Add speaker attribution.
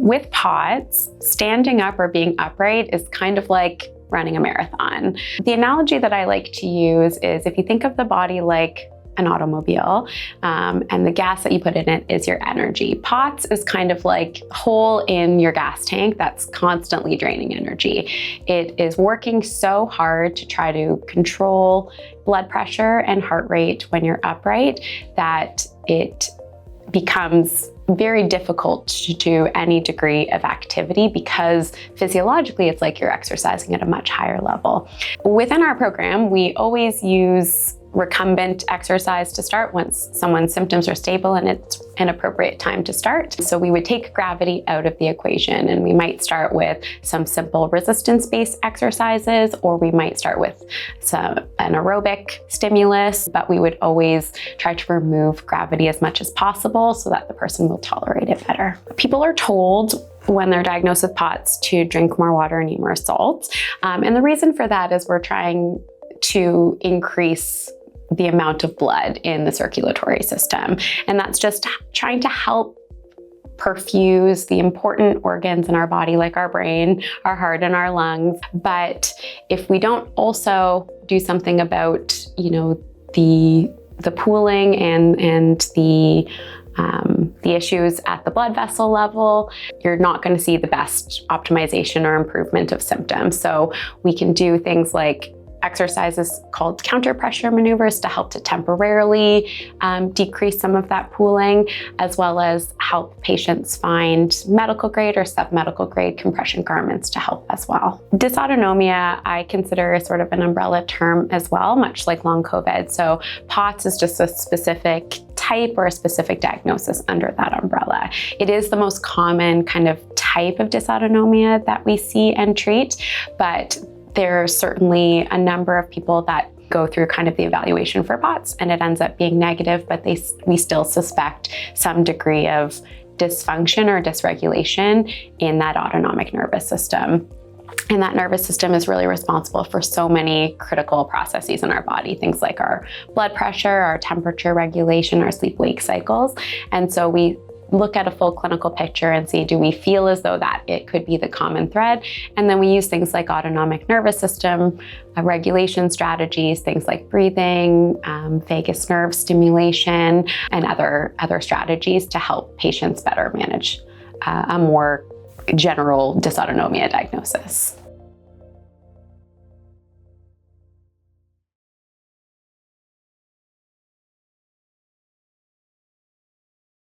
Speaker 1: With POTS, standing up or being upright is kind of like running a marathon. The analogy that I like to use is if you think of the body like an automobile, and the gas that you put in it is your energy. POTS is kind of like a hole in your gas tank that's constantly draining energy. It is working so hard to try to control blood pressure and heart rate when you're upright that it becomes very difficult to do any degree of activity because physiologically it's like you're exercising at a much higher level. Within our program, we always use recumbent exercise to start once someone's symptoms are stable and it's an appropriate time to start. So we would take gravity out of the equation, and we might start with some simple resistance-based exercises, or we might start with an aerobic stimulus, but we would always try to remove gravity as much as possible so that the person will tolerate it better. People are told when they're diagnosed with POTS to drink more water and eat more salt. And the reason for that is we're trying to increase the amount of blood in the circulatory system. And that's just trying to help perfuse the important organs in our body, like our brain, our heart, and our lungs. But if we don't also do something about, the pooling and the issues at the blood vessel level, you're not going to see the best optimization or improvement of symptoms. So we can do things like exercises called counter pressure maneuvers to help to temporarily decrease some of that pooling, as well as help patients find medical grade or submedical grade compression garments to help as well. Dysautonomia, I consider sort of an umbrella term as well, much like long COVID. So POTS is just a specific type or a specific diagnosis under that umbrella. It is the most common kind of type of dysautonomia that we see and treat, but there's certainly a number of people that go through kind of the evaluation for POTS and it ends up being negative, but we still suspect some degree of dysfunction or dysregulation in that autonomic nervous system. And that nervous system is really responsible for so many critical processes in our body, things like our blood pressure, our temperature regulation, our sleep-wake cycles. And so we look at a full clinical picture and see, do we feel as though that it could be the common thread? And then we use things like autonomic nervous system regulation strategies, things like breathing, vagus nerve stimulation, and other strategies to help patients better manage a more general dysautonomia diagnosis.